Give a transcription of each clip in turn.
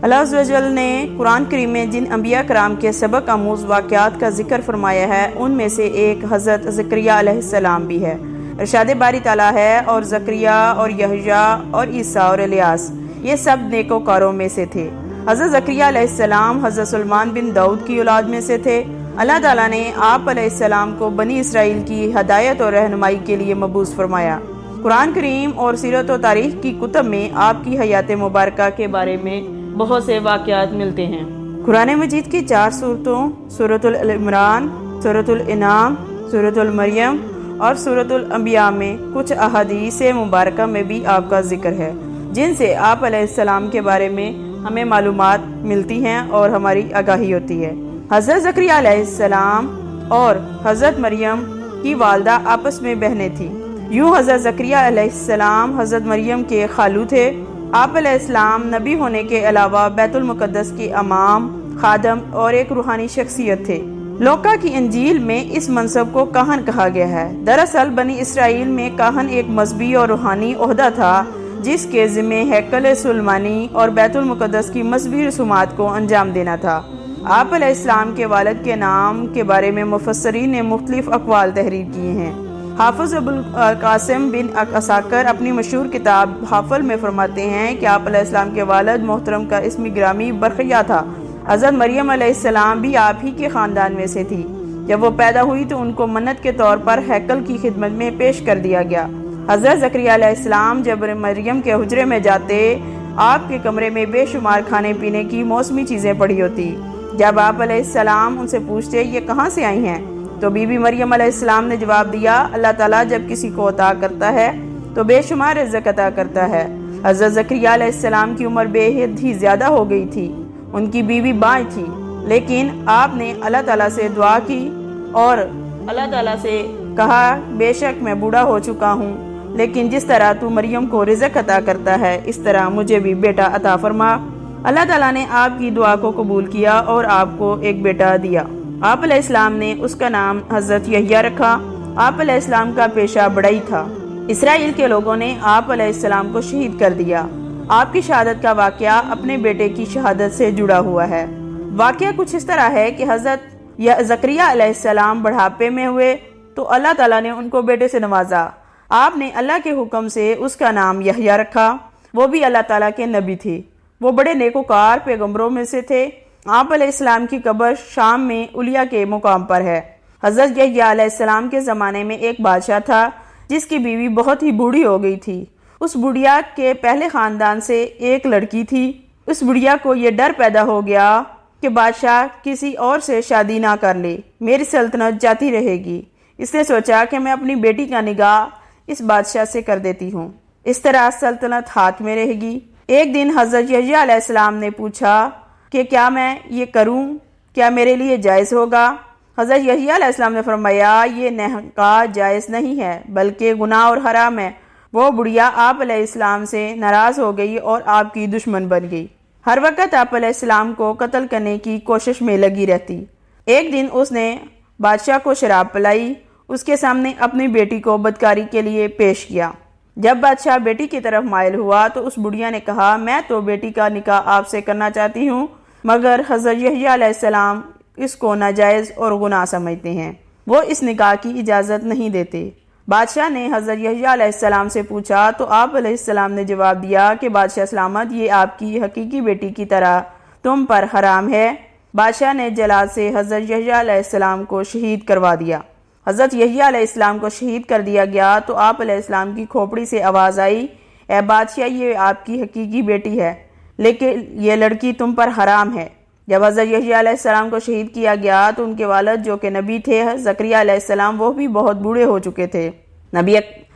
اللہ عز و جل نے قرآن کریم میں جن انبیاء کرام کے سبق آموز واقعات کا ذکر فرمایا ہے ان میں سے ایک حضرت زکریہ علیہ السلام بھی ہے۔ ارشاد باری تعالیٰ ہے، اور زکریا اور یحییٰ اور عیسیٰ اور الیاس یہ سب نیکوکاروں میں سے تھے۔ حضرت زکریا علیہ السلام حضرت سلیمان بن داؤد کی اولاد میں سے تھے۔ اللہ تعالیٰ نے آپ علیہ السلام کو بنی اسرائیل کی ہدایت اور رہنمائی کے لیے مبعوث فرمایا۔ قرآن کریم اور سیرت و تاریخ کی کتب میں آپ کی حیات مبارکہ کے بارے میں بہت سے واقعات ملتے ہیں۔ قرآن مجید کی 4 صورتوں سورۃ العمران، سورۃ الانعام، سورۃ المریم اور سورۃ الانبیاء میں کچھ احادیث مبارکہ میں بھی آپ کا ذکر ہے، جن سے آپ علیہ السلام کے بارے میں ہمیں معلومات ملتی ہیں اور ہماری آگاہی ہوتی ہے۔ حضرت زکریہ علیہ السلام اور حضرت مریم کی والدہ آپس میں بہنیں تھیں۔ یوں حضرت زکریہ علیہ السلام حضرت مریم کے خالو تھے۔ آپ علیہ السلام نبی ہونے کے علاوہ بیت المقدس کے امام، خادم اور ایک روحانی شخصیت تھے۔ لوکا کی انجیل میں اس منصب کو کاہن کہا گیا ہے۔ دراصل بنی اسرائیل میں کاہن ایک مذہبی اور روحانی عہدہ تھا جس کے ذمہ ہیکل سلیمانی اور بیت المقدس کی مذہبی رسومات کو انجام دینا تھا۔ آپ علیہ السلام کے والد کے نام کے بارے میں مفسرین نے مختلف اقوال تحریر کیے ہیں۔ حافظ ابو القاسم بن عساکر اپنی مشہور کتاب حافل میں فرماتے ہیں کہ آپ علیہ السلام کے والد محترم کا اسم گرامی برخیا تھا۔ حضرت مریم علیہ السلام بھی آپ ہی کے خاندان میں سے تھی۔ جب وہ پیدا ہوئی تو ان کو منت کے طور پر ہیکل کی خدمت میں پیش کر دیا گیا۔ حضرت زکریہ علیہ السلام جب مریم کے حجرے میں جاتے، آپ کے کمرے میں بے شمار کھانے پینے کی موسمی چیزیں پڑی ہوتی۔ جب آپ علیہ السلام ان سے پوچھتے یہ کہاں سے آئی ہیں تو بی بی مریم علیہ السلام نے جواب دیا، اللہ تعالیٰ جب کسی کو عطا کرتا ہے تو بے شمار رزق عطا کرتا ہے۔ حضرت زکریہ علیہ السلام کی عمر بے حد ہی زیادہ ہو گئی تھی۔ ان کی بیوی بانجھ تھی، لیکن آپ نے اللہ تعالیٰ سے دعا کی اور اللہ تعالیٰ سے کہا، بے شک میں بوڑھا ہو چکا ہوں، لیکن جس طرح تو مریم کو رزق عطا کرتا ہے اس طرح مجھے بھی بیٹا عطا فرما۔ اللہ تعالیٰ نے آپ کی دعا کو قبول کیا اور آپ کو ایک بیٹا دیا۔ آپ علیہ السلام نے اس کا نام حضرت یحییٰ رکھا۔ آپ علیہ السلام کا پیشہ بڑائی تھا۔ اسرائیل کے لوگوں نے آپ علیہ السلام کو شہید کر دیا۔ آپ کی شہادت کا واقعہ اپنے بیٹے کی شہادت سے جڑا ہوا ہے۔ واقعہ کچھ اس طرح ہے کہ حضرت زکریہ علیہ السلام بڑھاپے میں ہوئے تو اللہ تعالیٰ نے ان کو بیٹے سے نوازا۔ آپ نے اللہ کے حکم سے اس کا نام یحییٰ رکھا۔ وہ بھی اللہ تعالیٰ کے نبی تھے۔ وہ بڑے نیکوکار پیغمبروں میں سے تھے۔ آپ علیہ السلام کی قبر شام میں اولیا کے مقام پر ہے۔ حضرت یحییٰ علیہ السلام کے زمانے میں ایک بادشاہ تھا جس کی بیوی بہت ہی بوڑھی ہو گئی تھی۔ اس بڑھیا کے پہلے خاندان سے ایک لڑکی تھی۔ اس بڑھیا کو یہ ڈر پیدا ہو گیا کہ بادشاہ کسی اور سے شادی نہ کر لے، میری سلطنت جاتی رہے گی۔ اس نے سوچا کہ میں اپنی بیٹی کا نکاح اس بادشاہ سے کر دیتی ہوں، اس طرح سلطنت ہاتھ میں رہے گی۔ ایک دن حضرت یحییٰ علیہ السلام نے پوچھا کہ کیا میں یہ کروں، کیا میرے لیے جائز ہوگا؟ حضرت یحییٰ علیہ السلام نے فرمایا، یہ نکاح جائز نہیں ہے بلکہ گناہ اور حرام ہے۔ وہ بڑھیا آپ علیہ السلام سے ناراض ہو گئی اور آپ کی دشمن بن گئی۔ ہر وقت آپ علیہ السلام کو قتل کرنے کی کوشش میں لگی رہتی۔ ایک دن اس نے بادشاہ کو شراب پلائی، اس کے سامنے اپنی بیٹی کو بدکاری کے لیے پیش کیا۔ جب بادشاہ بیٹی کی طرف مائل ہوا تو اس بڑھیا نے کہا، میں تو بیٹی کا نکاح آپ سے کرنا چاہتی ہوں، مگر حضرت یحییٰ علیہ السلام اس کو ناجائز اور گناہ سمجھتے ہیں، وہ اس نکاح کی اجازت نہیں دیتے۔ بادشاہ نے حضرت یحییٰ علیہ السلام سے پوچھا تو آپ علیہ السلام نے جواب دیا کہ بادشاہ سلامت، یہ آپ کی حقیقی بیٹی کی طرح تم پر حرام ہے۔ بادشاہ نے جلاد سے حضرت یحییٰ علیہ السلام کو شہید کروا دیا۔ حضرت یحییٰ علیہ السلام کو شہید کر دیا گیا تو آپ علیہ السلام کی کھوپڑی سے آواز آئی، اے بادشاہ، یہ آپ کی حقیقی بیٹی ہے، لیکن یہ لڑکی تم پر حرام ہے۔ جب حضرت یحییٰ علیہ السلام کو شہید کیا گیا تو ان کے والد جو کہ نبی تھے زکریا علیہ السلام، وہ بھی بہت بوڑھے ہو چکے تھے۔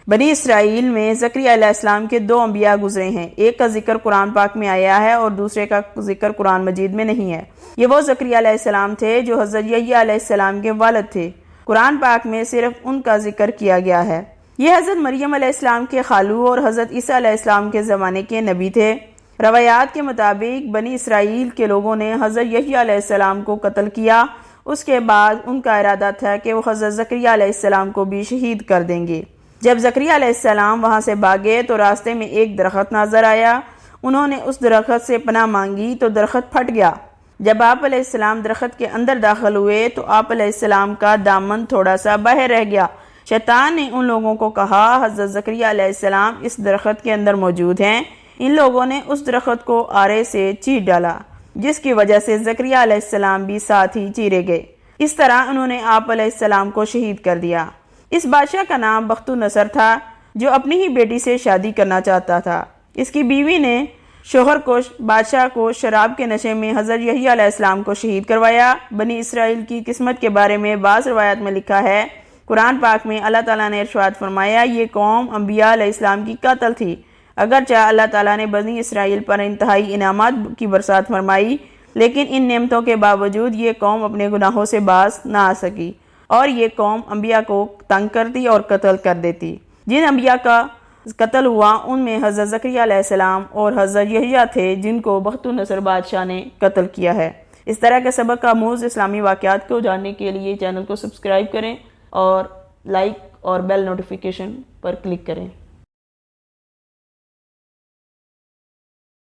بنی اسرائیل میں زکریا علیہ السلام کے 2 انبیاء گزرے ہیں، ایک کا ذکر قرآن پاک میں آیا ہے اور دوسرے کا ذکر قرآن مجید میں نہیں ہے۔ یہ وہ زکریا علیہ السلام تھے جو حضرت یحییٰ علیہ السلام کے والد تھے۔ قرآن پاک میں صرف ان کا ذکر کیا گیا ہے۔ یہ حضرت مریم علیہ السلام کے خالو اور حضرت عیسیٰ علیہ السلام کے زمانے کے نبی تھے۔ روایات کے مطابق بنی اسرائیل کے لوگوں نے حضرت یحییٰ علیہ السلام کو قتل کیا۔ اس کے بعد ان کا ارادہ تھا کہ وہ حضرت زکریا علیہ السلام کو بھی شہید کر دیں گے۔ جب زکریا علیہ السلام وہاں سے بھاگے تو راستے میں ایک درخت نظر آیا۔ انہوں نے اس درخت سے پناہ مانگی تو درخت پھٹ گیا۔ جب آپ علیہ السلام درخت کے اندر داخل ہوئے تو آپ علیہ السلام کا دامن تھوڑا سا باہر رہ گیا۔ شیطان نے ان لوگوں کو کہا حضرت زکریہ علیہ السلام اس درخت کے اندر موجود ہیں۔ ان لوگوں نے اس درخت کو آرے سے چیر ڈالا، جس کی وجہ سے زکریہ علیہ السلام بھی ساتھ ہی چیرے گئے۔ اس طرح انہوں نے آپ علیہ السلام کو شہید کر دیا۔ اس بادشاہ کا نام بخت النصر تھا، جو اپنی ہی بیٹی سے شادی کرنا چاہتا تھا۔ اس کی بیوی نے شوہر کو بادشاہ کو شراب کے نشے میں حضرت یحییٰ علیہ السلام کو شہید کروایا۔ بنی اسرائیل کی قسمت کے بارے میں بعض روایات میں لکھا ہے، قرآن پاک میں اللہ تعالیٰ نے ارشاد فرمایا، یہ قوم انبیاء علیہ السلام کی قاتل تھی۔ اگرچہ اللہ تعالیٰ نے بنی اسرائیل پر انتہائی انعامات کی برسات فرمائی، لیکن ان نعمتوں کے باوجود یہ قوم اپنے گناہوں سے باز نہ آ سکی، اور یہ قوم انبیاء کو تنگ کرتی اور قتل کر دیتی۔ جن انبیاء کا قتل ہوا ان میں حضرت زکریہ علیہ السلام اور حضرت یحییٰ تھے، جن کو بخت النصر بادشاہ نے قتل کیا ہے۔ اس طرح کے سبق آموز اسلامی واقعات کو جاننے کے لیے چینل کو سبسکرائب کریں اور لائک اور بیل نوٹیفیکیشن پر کلک کریں۔